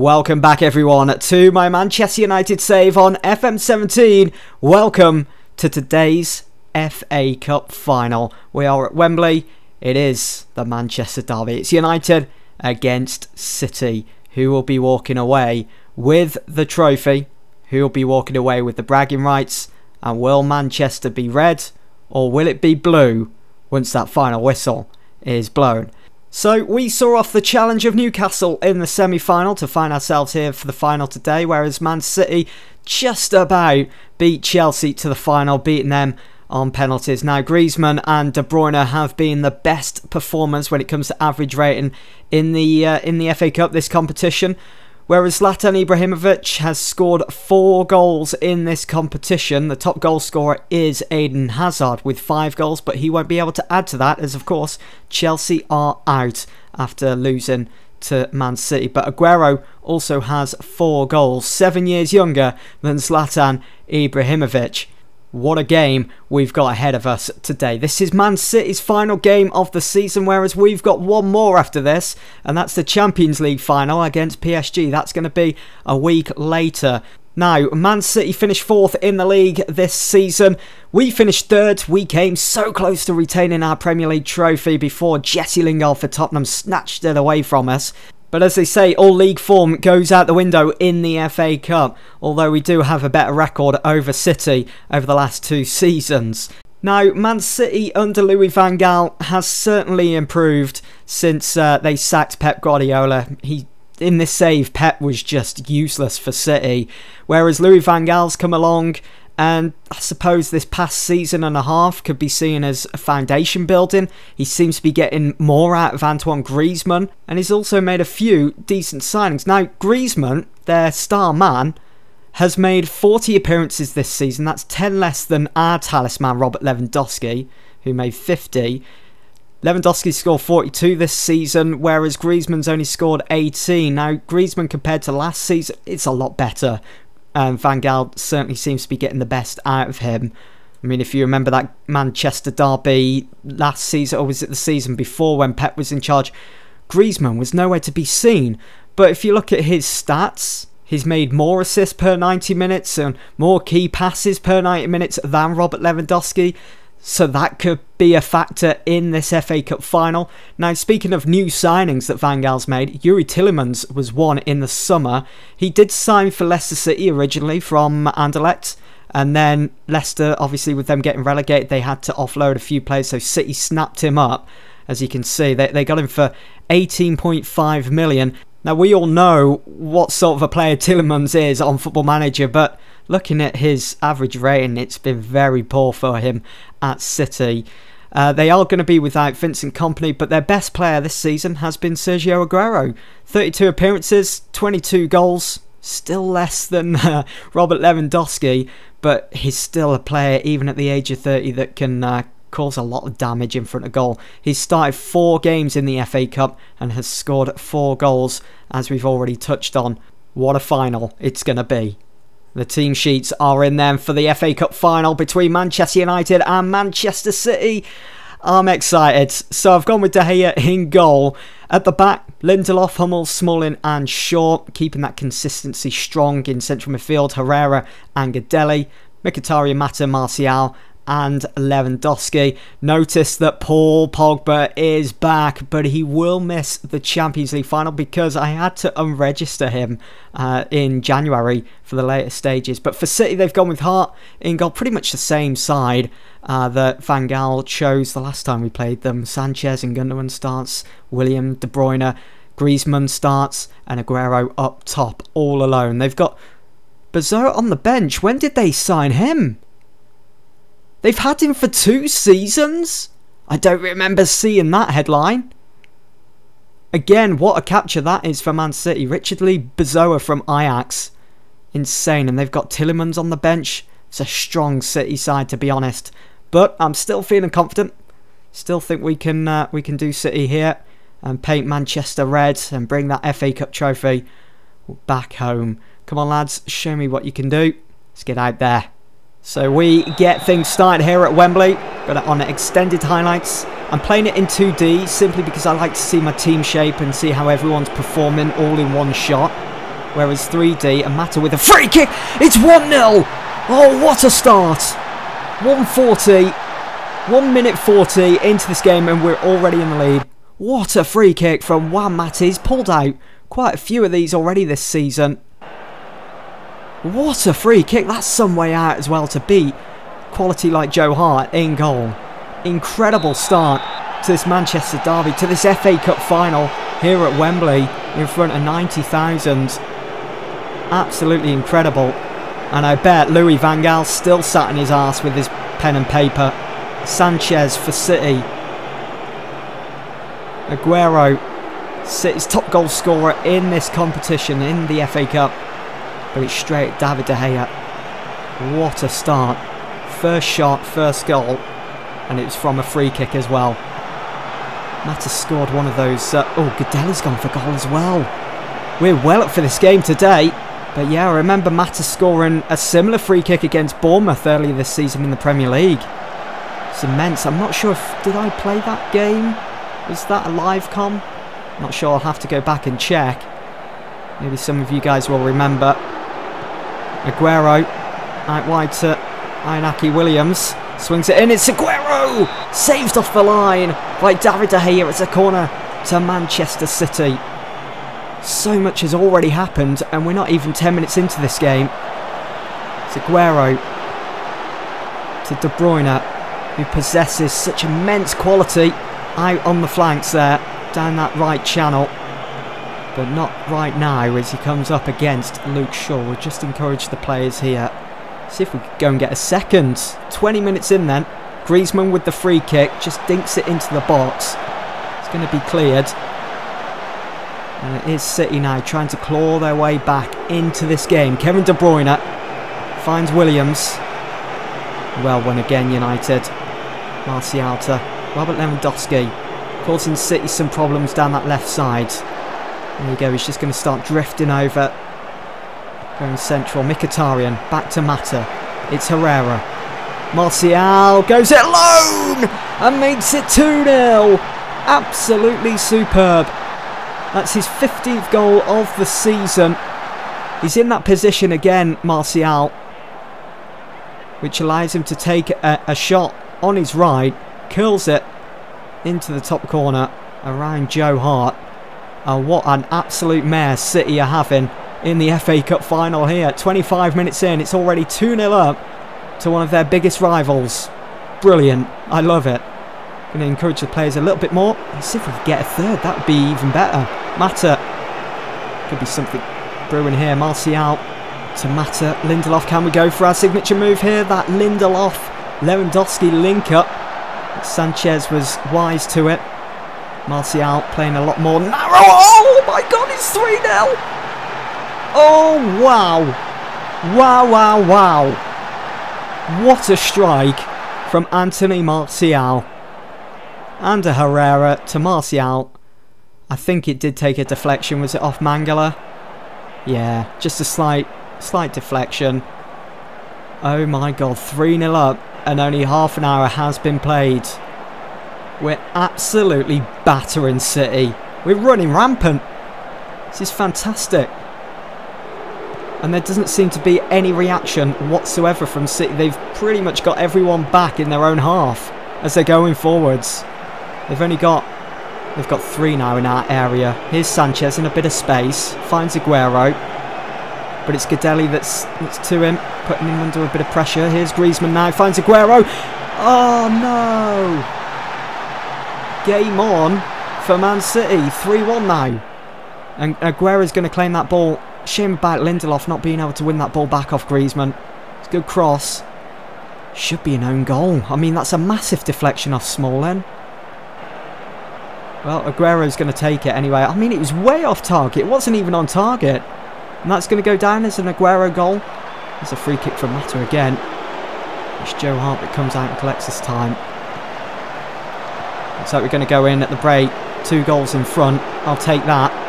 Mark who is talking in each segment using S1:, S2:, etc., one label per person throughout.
S1: Welcome back everyone to my Manchester United save on FM17. Welcome to today's FA Cup final. We are at Wembley. It is the Manchester derby. It's United against City. Who will be walking away with the trophy? Who will be walking away with the bragging rights? And will Manchester be red or will it be blue once that final whistle is blown? So we saw off the challenge of Newcastle in the semi-final to find ourselves here for the final today, whereas Man City just about beat Chelsea to the final, beating them on penalties. Now Griezmann and De Bruyne have been the best performers when it comes to average rating in the FA Cup this competition, whereas Zlatan Ibrahimovic has scored 4 goals in this competition. The top goal scorer is Eden Hazard with 5 goals, but he won't be able to add to that as, of course, Chelsea are out after losing to Man City. But Aguero also has 4 goals, 7 years younger than Zlatan Ibrahimovic. What a game we've got ahead of us today. This is Man City's final game of the season, whereas we've got one more after this, and that's the Champions League final against PSG. That's going to be a week later. Now, Man City finished 4th in the league this season. We finished 3rd. We came so close to retaining our Premier League trophy before Jesse Lingard for Tottenham snatched it away from us. But as they say, all league form goes out the window in the FA Cup, although we do have a better record over City over the last 2 seasons. Now, Man City under Louis van Gaal has certainly improved since they sacked Pep Guardiola. In this save, Pep was just useless for City, whereas Louis van Gaal's come along, and I suppose this past season and a half could be seen as a foundation building. He seems to be getting more out of Antoine Griezmann, and he's also made a few decent signings. Now, Griezmann, their star man, has made 40 appearances this season. That's 10 less than our talisman, Robert Lewandowski, who made 50. Lewandowski scored 42 this season, whereas Griezmann's only scored 18. Now, Griezmann compared to last season, it's a lot better. Van Gaal certainly seems to be getting the best out of him. I mean, if you remember that Manchester derby last season, or was it the season before when Pep was in charge, Griezmann was nowhere to be seen. But if you look at his stats, he's made more assists per 90 minutes and more key passes per 90 minutes than Robert Lewandowski. So that could be a factor in this FA Cup final. Now, speaking of new signings that Van Gaal's made, Yuri Tielemans was one in the summer. He did sign for Leicester City originally from Anderlecht. And then Leicester, obviously with them getting relegated, they had to offload a few players. So City snapped him up. As you can see, they got him for 18.5 million. Now, we all know what sort of a player Tielemans is on Football Manager, but looking at his average rating, it's been very poor for him at City. They are going to be without Vincent Kompany, but their best player this season has been Sergio Aguero. 32 appearances, 22 goals, still less than Robert Lewandowski, but he's still a player, even at the age of 30, that can cause a lot of damage in front of goal. He's started 4 games in the FA Cup and has scored 4 goals, as we've already touched on. What a final it's going to be. The team sheets are in then for the FA Cup final between Manchester United and Manchester City. I'm excited. So I've gone with De Gea in goal. At the back, Lindelof, Hummels, Smalling and Shaw, keeping that consistency strong in central midfield. Herrera and Gadelli, Mkhitaryan, Mata, Martial and Lewandowski. Notice that Paul Pogba is back, but he will miss the Champions League final because I had to unregister him in January for the later stages. But for City, they've gone with Hart in goal, pretty much the same side that Van Gaal chose the last time we played them. Sanchez and Gundogan starts, William, De Bruyne, Griezmann starts, and Aguero up top all alone. They've got Bazot on the bench. When did they sign him? They've had him for 2 seasons? I don't remember seeing that headline. Again, what a capture that is for Man City. Richard Lee Bazot from Ajax. Insane. And they've got Tielemans on the bench. It's a strong City side, to be honest. But I'm still feeling confident. Still think we can do City here and paint Manchester red and bring that FA Cup trophy back home. Come on, lads. Show me what you can do. Let's get out there. So we get things started here at Wembley. Got it on extended highlights. I'm playing it in 2D simply because I like to see my team shape and see how everyone's performing all in one shot. Whereas 3D and Mata with a free kick. It's 1-0. Oh, what a start. 1:40. 1 minute 40 into this game and we're already in the lead. What a free kick from Juan Mata. He's pulled out quite a few of these already this season. What a free kick. That's some way out as well to beat quality like Joe Hart in goal. Incredible start to this Manchester derby, to this FA Cup final here at Wembley in front of 90,000. Absolutely incredible. And I bet Louis van Gaal's still sat in his arse with his pen and paper. Sanchez for City. Aguero, City's top goal scorer in this competition, in the FA Cup. But it's straight at David De Gea. What a start. First shot, first goal. And it was from a free kick as well. Mata scored one of those. Oh, Godelli's gone for goal as well. We're well up for this game today. But yeah, I remember Mata scoring a similar free kick against Bournemouth earlier this season in the Premier League. It's immense. I'm not sure if... Did I play that game? Was that a live com? Not sure. I'll have to go back and check. Maybe some of you guys will remember. Aguero out wide to Inaki Williams. Swings it in. It's Aguero! Saved off the line by David De Gea. It's a corner to Manchester City. So much has already happened and we're not even 10 minutes into this game. It's Aguero to De Bruyne, who possesses such immense quality out on the flanks there, down that right channel. But not right now as he comes up against Luke Shaw. We'll just encourage the players here. See if we could go and get a second. 20 minutes in then. Griezmann with the free kick. Just dinks it into the box. It's going to be cleared. And it is City now trying to claw their way back into this game. Kevin De Bruyne finds Williams. Well won again, United. Martial to Robert Lewandowski. Causing City some problems down that left side. There you go, he's just going to start drifting over. Going central, Mkhitaryan, back to Mata. It's Herrera. Martial goes it alone and makes it 2-0. Absolutely superb. That's his 15th goal of the season. He's in that position again, Martial, which allows him to take a shot on his right, curls it into the top corner around Joe Hart. And what an absolute mare City are having in the FA Cup final here. 25 minutes in, it's already 2-0 up to one of their biggest rivals. Brilliant, I love it. Going to encourage the players a little bit more. Let's see if we can get a third, that would be even better. Mata, could be something brewing here. Martial to Mata, Lindelof, can we go for our signature move here? That Lindelof, Lewandowski link up. Sanchez was wise to it. Martial playing a lot more narrow. Oh my god, it's 3-0. Oh wow. Wow, wow, wow. What a strike from Anthony Martial. And a Herrera to Martial. I think it did take a deflection. Was it off Mangala? Yeah, just a slight deflection. Oh my god, 3-0 up and only half an hour has been played. We're absolutely battering City. We're running rampant. This is fantastic. And there doesn't seem to be any reaction whatsoever from City. They've pretty much got everyone back in their own half as they're going forwards. They've got three now in our area. Here's Sanchez in a bit of space. Finds Aguero. But it's Godelli that's to him. Putting him under a bit of pressure. Here's Griezmann now. Finds Aguero. Oh no. Game on for Man City. 3-1 now. And Aguero's going to claim that ball. Shame about Lindelof not being able to win that ball back off Griezmann. It's a good cross. Should be an own goal. I mean, that's a massive deflection off Smalling. Well, Aguero's going to take it anyway. I mean, it was way off target. It wasn't even on target. And that's going to go down as an Aguero goal. There's a free kick from Mata again. It's Joe Hart that comes out and collects this time. Looks like we're going to go in at the break. 2 goals in front. I'll take that.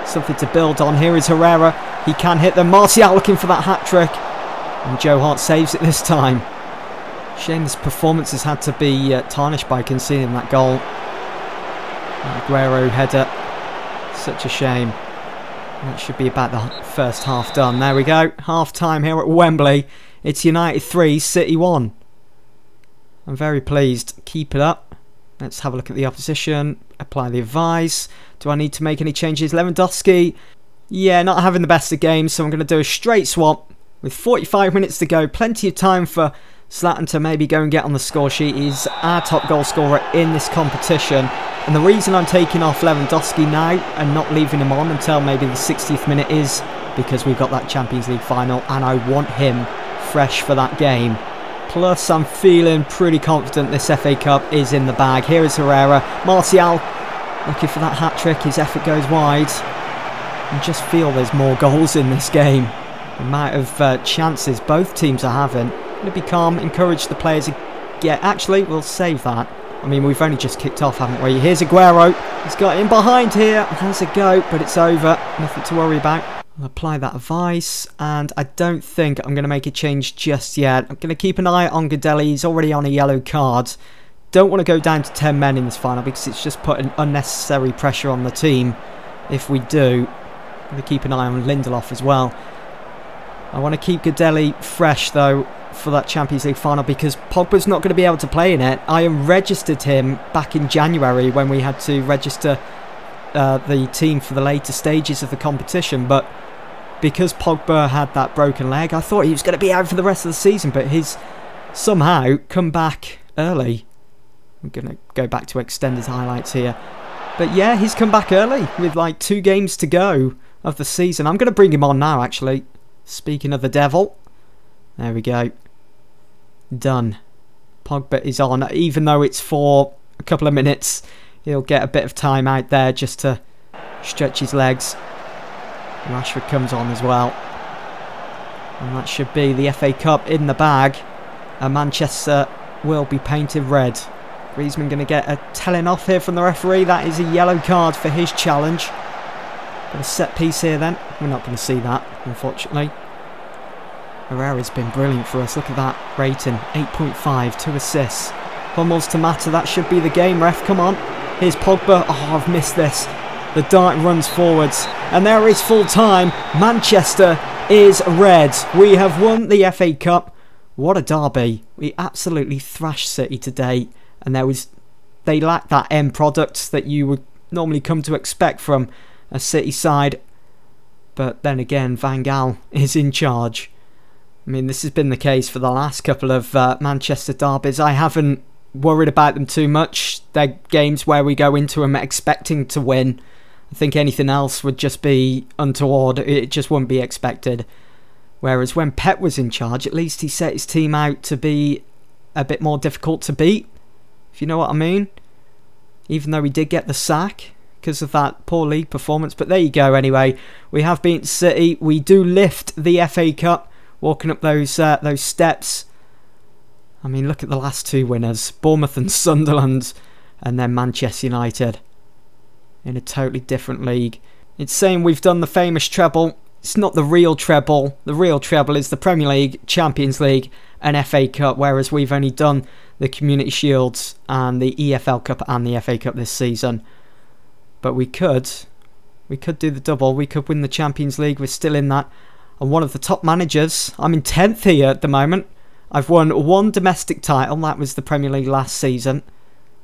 S1: Something to build on. Here is Herrera. He can hit them. Martial looking for that hat-trick. And Joe Hart saves it this time. Shame this performance has had to be tarnished by conceding that goal. Aguero header. Such a shame. That should be about the first half done. There we go. Half time here at Wembley. It's United 3, City 1. I'm very pleased. Keep it up. Let's have a look at the opposition. Apply the advice. Do I need to make any changes? Lewandowski. Yeah, not having the best of games, so I'm going to do a straight swap. With 45 minutes to go, plenty of time for Zlatan to maybe go and get on the score sheet. He's our top goal scorer in this competition. And the reason I'm taking off Lewandowski now and not leaving him on until maybe the 60th minute is because we've got that Champions League final and I want him fresh for that game. Plus, I'm feeling pretty confident this FA Cup is in the bag. Here is Herrera. Martial looking for that hat-trick. His effort goes wide. I just feel there's more goals in this game. The amount of chances both teams are having. I'm going to be calm, encourage the players to get... Actually, we'll save that. I mean, we've only just kicked off, haven't we? Here's Aguero. He's got in behind here. Has a go, but it's over. Nothing to worry about. I'll apply that advice, and I don't think I'm going to make a change just yet. I'm going to keep an eye on Godelli. He's already on a yellow card. Don't want to go down to 10 men in this final because it's just putting unnecessary pressure on the team. If we do, I'm going to keep an eye on Lindelof as well. I want to keep Godelli fresh, though, for that Champions League final because Pogba's not going to be able to play in it. I registered him back in January when we had to register the team for the later stages of the competition, but because Pogba had that broken leg, I thought he was going to be out for the rest of the season, but he's somehow come back early. I'm going to go back to extended highlights here. But yeah, he's come back early with like 2 games to go of the season. I'm going to bring him on now, actually. Speaking of the devil. There we go. Done. Pogba is on. Even though it's for a couple of minutes, he'll get a bit of time out there just to stretch his legs. Rashford comes on as well. And that should be the FA Cup in the bag. And Manchester will be painted red. Griezmann going to get a telling off here from the referee. That is a yellow card for his challenge. Got a set piece here then. We're not going to see that, unfortunately. Herrera's been brilliant for us. Look at that rating. 8.5, 2 assists. Hummels to Mata. That should be the game, ref. Come on. Here's Pogba. Oh, I've missed this. The dart runs forwards. And there is full time. Manchester is red. We have won the FA Cup. What a derby. We absolutely thrashed City today. And they lacked that end product that you would normally come to expect from a City side. But then again, Van Gaal is in charge. I mean, this has been the case for the last couple of Manchester derbies. I haven't worried about them too much. They're games where we go into them expecting to win. I think anything else would just be untoward. It just wouldn't be expected. Whereas when Pep was in charge, at least he set his team out to be a bit more difficult to beat. If you know what I mean. Even though he did get the sack because of that poor league performance. But there you go anyway. We have beaten City. We do lift the FA Cup. Walking up those steps. I mean, look at the last 2 winners. Bournemouth and Sunderland. And then Manchester United. In a totally different league. It's saying we've done the famous treble. It's not the real treble. The real treble is the Premier League, Champions League and FA Cup. Whereas we've only done the Community Shields and the EFL Cup and the FA Cup this season. But we could do the double. We could win the Champions League. We're still in that. And one of the top managers. I'm in 10th here at the moment. I've won 1 domestic title. That was the Premier League last season.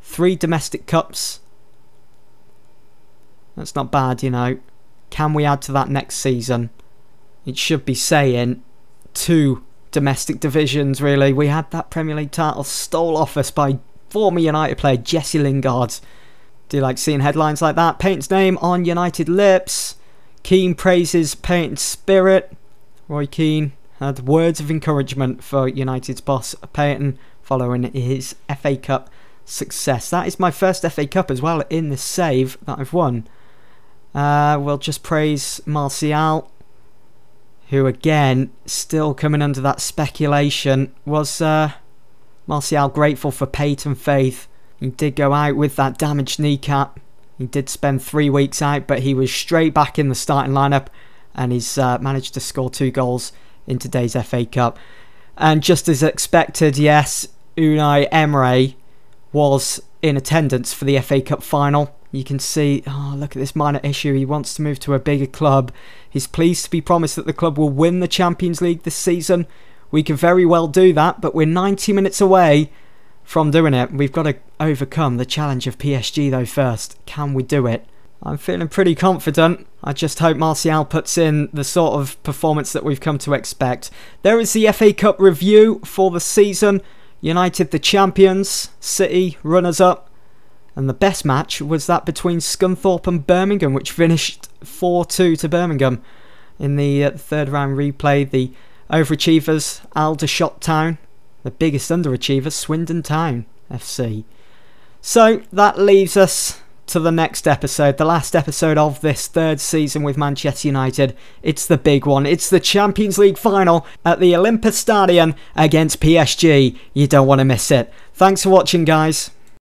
S1: 3 domestic cups. That's not bad, you know. Can we add to that next season? It should be saying 2 domestic divisions, really. We had that Premier League title stole off us by former United player Jesse Lingard. Do you like seeing headlines like that? Payton's name on United lips. Keane praises Payton's spirit. Roy Keane had words of encouragement for United's boss Payton following his FA Cup success. That is my first FA Cup as well in this save that I've won. We'll just praise Martial, who again, still coming under that speculation. Was Martial grateful for Payton faith? He did go out with that damaged kneecap. He did spend 3 weeks out, but he was straight back in the starting lineup, and he's managed to score 2 goals in today's FA Cup. And just as expected, yes, Unai Emery was in attendance for the FA Cup final. You can see, oh, look at this minor issue. He wants to move to a bigger club. He's pleased to be promised that the club will win the Champions League this season. We could very well do that, but we're 90 minutes away from doing it. We've got to overcome the challenge of PSG though first. Can we do it? I'm feeling pretty confident. I just hope Martial puts in the sort of performance that we've come to expect. There is the FA Cup review for the season. United the champions, City runners-up. And the best match was that between Scunthorpe and Birmingham, which finished 4-2 to Birmingham. In the third round replay, the overachievers, Aldershot Town. The biggest underachievers, Swindon Town FC. So that leaves us to the next episode, the last episode of this third season with Manchester United. It's the big one. It's the Champions League final at the Olympus Stadium against PSG. You don't want to miss it. Thanks for watching, guys.